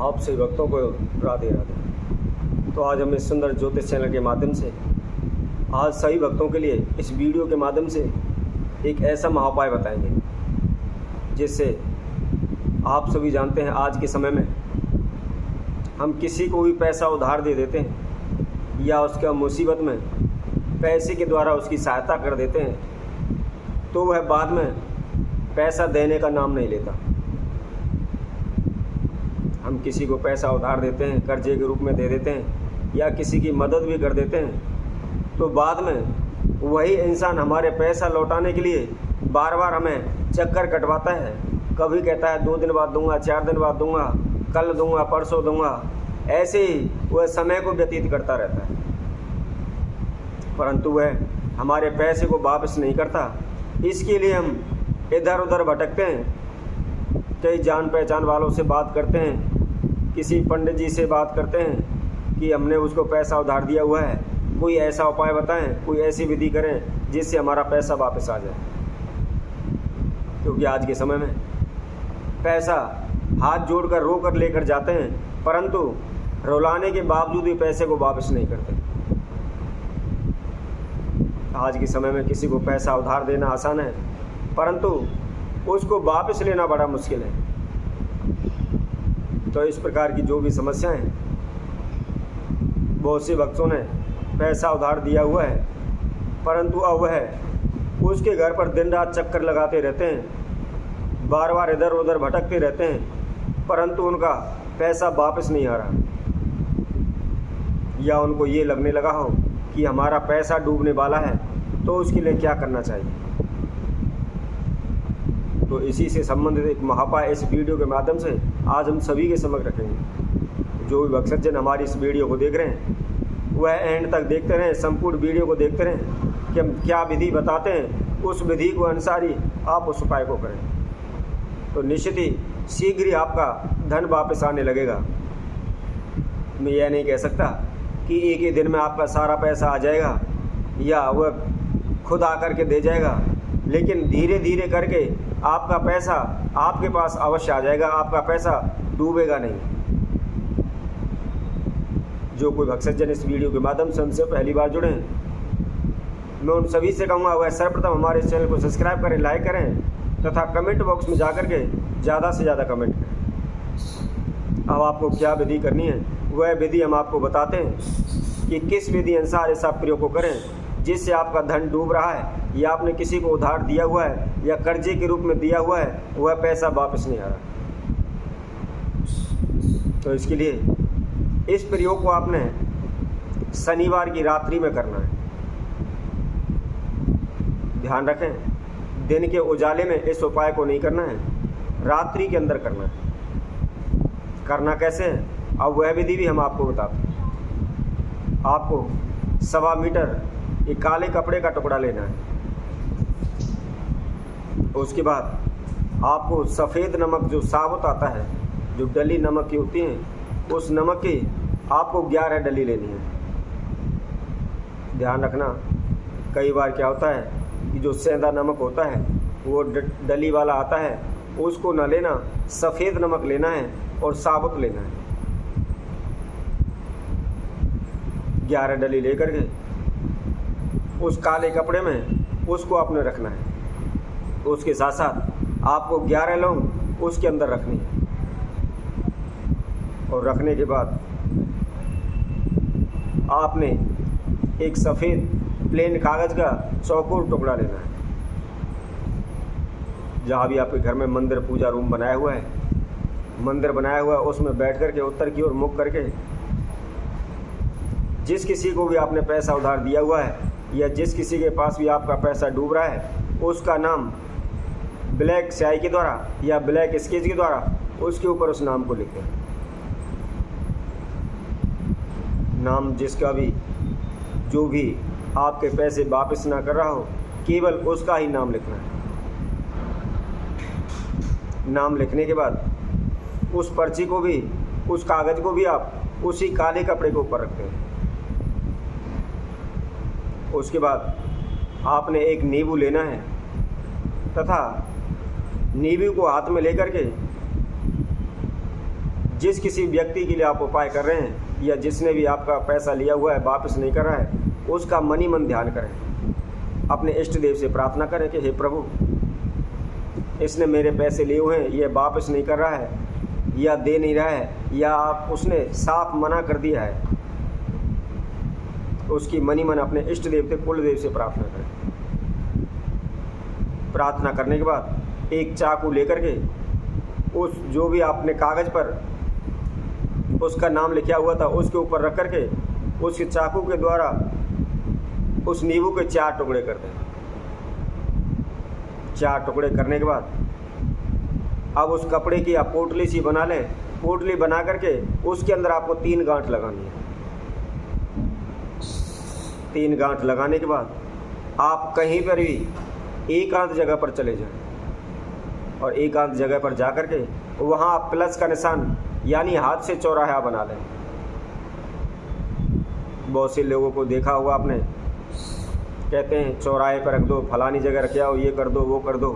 आप सभी भक्तों को राधे राधे। तो आज हम इस सुंदर ज्योतिष चैनल के माध्यम से आज सभी भक्तों के लिए इस वीडियो के माध्यम से एक ऐसा महाउपाय बताएंगे जिससे आप सभी जानते हैं आज के समय में हम किसी को भी पैसा उधार दे देते हैं या उसका मुसीबत में पैसे के द्वारा उसकी सहायता कर देते हैं तो वह बाद में पैसा देने का नाम नहीं लेता। हम किसी को पैसा उधार देते हैं, कर्जे के रूप में दे देते हैं या किसी की मदद भी कर देते हैं तो बाद में वही इंसान हमारे पैसा लौटाने के लिए बार बार हमें चक्कर कटवाता है। कभी कहता है 2 दिन बाद दूंगा, 4 दिन बाद दूंगा, कल दूंगा, परसों दूंगा, ऐसे ही वह समय को व्यतीत करता रहता है परंतु वह हमारे पैसे को वापस नहीं करता। इसके लिए हम इधर उधर भटकते हैं, कई जान पहचान वालों से बात करते हैं, किसी पंडित जी से बात करते हैं कि हमने उसको पैसा उधार दिया हुआ है, कोई ऐसा उपाय बताएं, कोई ऐसी विधि करें जिससे हमारा पैसा वापस आ जाए। क्योंकि आज के समय में पैसा हाथ जोड़कर रो कर लेकर जाते हैं परंतु रुलाने के बावजूद भी पैसे को वापस नहीं करते। आज के समय में किसी को पैसा उधार देना आसान है परंतु उसको वापस लेना बड़ा मुश्किल है। तो इस प्रकार की जो भी समस्याएं बहुत से भक्तों ने पैसा उधार दिया हुआ है परंतु अब वह उसके घर पर दिन रात चक्कर लगाते रहते हैं, बार बार इधर उधर भटकते रहते हैं परंतु उनका पैसा वापस नहीं आ रहा या उनको ये लगने लगा हो कि हमारा पैसा डूबने वाला है तो उसके लिए क्या करना चाहिए। तो इसी से संबंधित एक महाउपाय इस वीडियो के माध्यम से आज हम सभी के समक्ष रखेंगे। जो भी भक्तजन हमारी इस वीडियो को देख रहे हैं वह एंड तक देखते रहें, संपूर्ण वीडियो को देखते रहें कि हम क्या विधि बताते हैं, उस विधि को अनुसार ही आप उस उपाय को करें तो निश्चित ही शीघ्र ही आपका धन वापस आने लगेगा। मैं यह नहीं कह सकता कि एक ही दिन में आपका सारा पैसा आ जाएगा या वह खुद आकर के दे जाएगा, लेकिन धीरे धीरे करके आपका पैसा आपके पास अवश्य आ जाएगा, आपका पैसा डूबेगा नहीं। जो कोई भक्तजन इस वीडियो के माध्यम से हमसे पहली बार जुड़े हैं मैं उन सभी से कहूँगा वह सर्वप्रथम हमारे इस चैनल को सब्सक्राइब करें, लाइक करें तथा कमेंट बॉक्स में जाकर के ज़्यादा से ज़्यादा कमेंट करें। अब आपको क्या विधि करनी है वह विधि हम आपको बताते हैं कि किस विधि अनुसार ऐसा प्रयोग को करें जिससे आपका धन डूब रहा है या आपने किसी को उधार दिया हुआ है या कर्जे के रूप में दिया हुआ है वह पैसा वापस नहीं आ रहा। तो इसके लिए इस प्रयोग को आपने शनिवार की रात्रि में करना है। ध्यान रखें, दिन के उजाले में इस उपाय को नहीं करना है, रात्रि के अंदर करना है। करना कैसे है अब वह विधि भी हम आपको बताते हैं। आपको 1.25 मीटर एक काले कपड़े का टुकड़ा लेना है। उसके बाद आपको सफ़ेद नमक जो साबुत आता है, जो डली नमक की होती है, उस नमक की आपको 11 डली लेनी है। ध्यान रखना, कई बार क्या होता है कि जो सेंधा नमक होता है वो डली वाला आता है, उसको न लेना, सफ़ेद नमक लेना है और साबुत लेना है। 11 डली लेकर के उस काले कपड़े में उसको आपने रखना है। उसके साथ साथ आपको 11 लौंग उसके अंदर रखनी है और रखने के बाद आपने एक सफ़ेद प्लेन कागज़ का चौकोर टुकड़ा लेना है। जहाँ भी आपके घर में मंदिर पूजा रूम बनाया हुआ है, मंदिर बनाया हुआ है, उसमें बैठ करके उत्तर की ओर मुख करके जिस किसी को भी आपने पैसा उधार दिया हुआ है या जिस किसी के पास भी आपका पैसा डूब रहा है उसका नाम ब्लैक स्याही के द्वारा या ब्लैक स्केच के द्वारा उसके ऊपर उस नाम को लिखें। नाम जिसका भी जो भी आपके पैसे वापस ना कर रहा हो केवल उसका ही नाम लिखना है। नाम लिखने के बाद उस पर्ची को भी, उस कागज़ को भी आप उसी काले कपड़े के ऊपर रखते हैं। उसके बाद आपने एक नींबू लेना है तथा नींबू को हाथ में लेकर के जिस किसी व्यक्ति के लिए आप उपाय कर रहे हैं या जिसने भी आपका पैसा लिया हुआ है वापस नहीं कर रहा है, उसका मन ही मन ध्यान करें। अपने इष्ट देव से प्रार्थना करें कि हे प्रभु, इसने मेरे पैसे लिए हुए हैं, ये वापस नहीं कर रहा है या दे नहीं रहा है, या उसने साफ मना कर दिया है, उसकी मनी मन अपने इष्ट देवते कुल देव से प्रार्थना करें। प्रार्थना करने के बाद एक चाकू लेकर के उस जो भी आपने कागज़ पर उसका नाम लिखा हुआ था उसके ऊपर रख करके उस चाकू के द्वारा उस नींबू के 4 टुकड़े कर दें। 4 टुकड़े करने के बाद अब उस कपड़े की आप पोटली सी बना लें। पोटली बना करके उसके अंदर आपको 3 गांठ लगानी है। 3 गांठ लगाने के बाद आप कहीं पर भी एकांत जगह पर चले जाएं और एकांत जगह पर जा कर के वहाँ आप प्लस का निशान यानी हाथ से चौराहा बना लें। बहुत से लोगों को देखा होगा आपने, कहते हैं चौराहे पर रख दो, फलानी जगह रख आओ, ये कर दो, वो कर दो।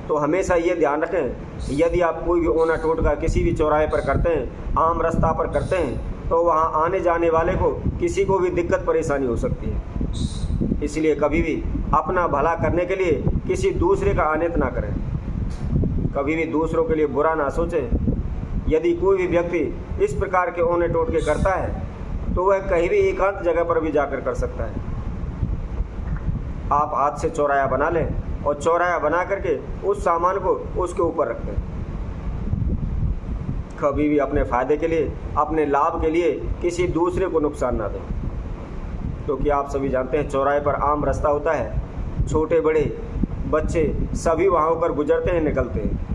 तो हमेशा ये ध्यान रखें, यदि आप कोई भी ओना टोटका किसी भी चौराहे पर करते हैं, आम रास्ता पर करते हैं, तो वहाँ आने जाने वाले को किसी को भी दिक्कत परेशानी हो सकती है। इसलिए कभी भी अपना भला करने के लिए किसी दूसरे का आनित ना करें, कभी भी दूसरों के लिए बुरा ना सोचें। यदि कोई भी व्यक्ति इस प्रकार के ओने टोटके करता है तो वह कहीं भी एकांत जगह पर भी जाकर कर सकता है। आप हाथ से चौराहा बना लें और चौराहा बना करके उस सामान को उसके ऊपर रख दें। कभी भी अपने फ़ायदे के लिए, अपने लाभ के लिए किसी दूसरे को नुकसान ना दें, क्योंकि आप सभी जानते हैं चौराहे पर आम रास्ता होता है, छोटे बड़े बच्चे सभी वहाँ होकर गुजरते हैं, निकलते हैं।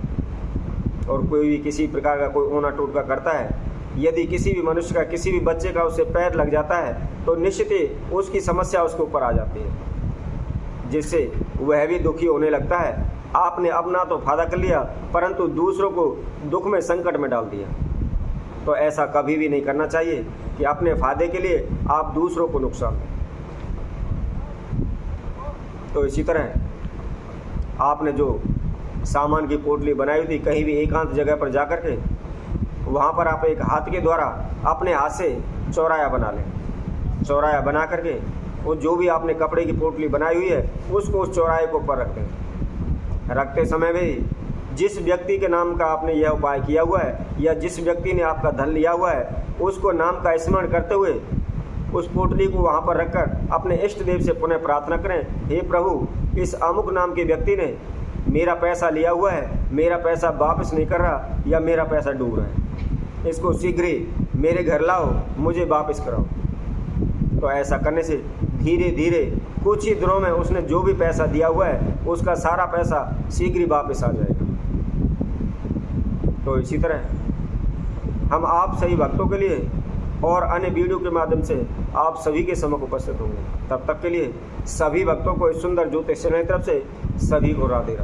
और कोई भी किसी प्रकार का कोई ओना टोटका करता है, यदि किसी भी मनुष्य का, किसी भी बच्चे का उससे पैर लग जाता है तो निश्चित ही उसकी समस्या उसके ऊपर आ जाती है, जिससे वह भी दुखी होने लगता है। आपने अपना तो फायदा कर लिया परंतु दूसरों को दुख में, संकट में डाल दिया। तो ऐसा कभी भी नहीं करना चाहिए कि अपने फायदे के लिए आप दूसरों को नुकसान दें। तो इसी तरह आपने जो सामान की पोटली बनाई हुई थी, कहीं भी एकांत जगह पर जाकर के वहाँ पर आप एक हाथ के द्वारा अपने हाथ से चौराहा बना लें। चौराहा बना करके वो जो भी आपने कपड़े की पोटली बनाई हुई है उसको उस चौराहे के ऊपर रखते हैं। रखते समय भी जिस व्यक्ति के नाम का आपने यह उपाय किया हुआ है या जिस व्यक्ति ने आपका धन लिया हुआ है उसको नाम का स्मरण करते हुए उस पोटली को वहाँ पर रखकर अपने इष्ट देव से पुनः प्रार्थना करें, हे प्रभु, इस अमुक नाम के व्यक्ति ने मेरा पैसा लिया हुआ है, मेरा पैसा वापस नहीं कर रहा या मेरा पैसा डूब रहा है, इसको शीघ्र ही मेरे घर लाओ, मुझे वापस कराओ। तो ऐसा करने से धीरे धीरे कुछ ही दिनों में उसने जो भी पैसा दिया हुआ है उसका सारा पैसा शीघ्र ही वापस आ जाएगा। तो इसी तरह हम आप सभी भक्तों के लिए और अन्य वीडियो के माध्यम से आप सभी के सम्मुख उपस्थित होंगे। तब तक के लिए सभी भक्तों को इस सुंदर ज्योतिष चैनल की तरफ से सभी को राधे राधे।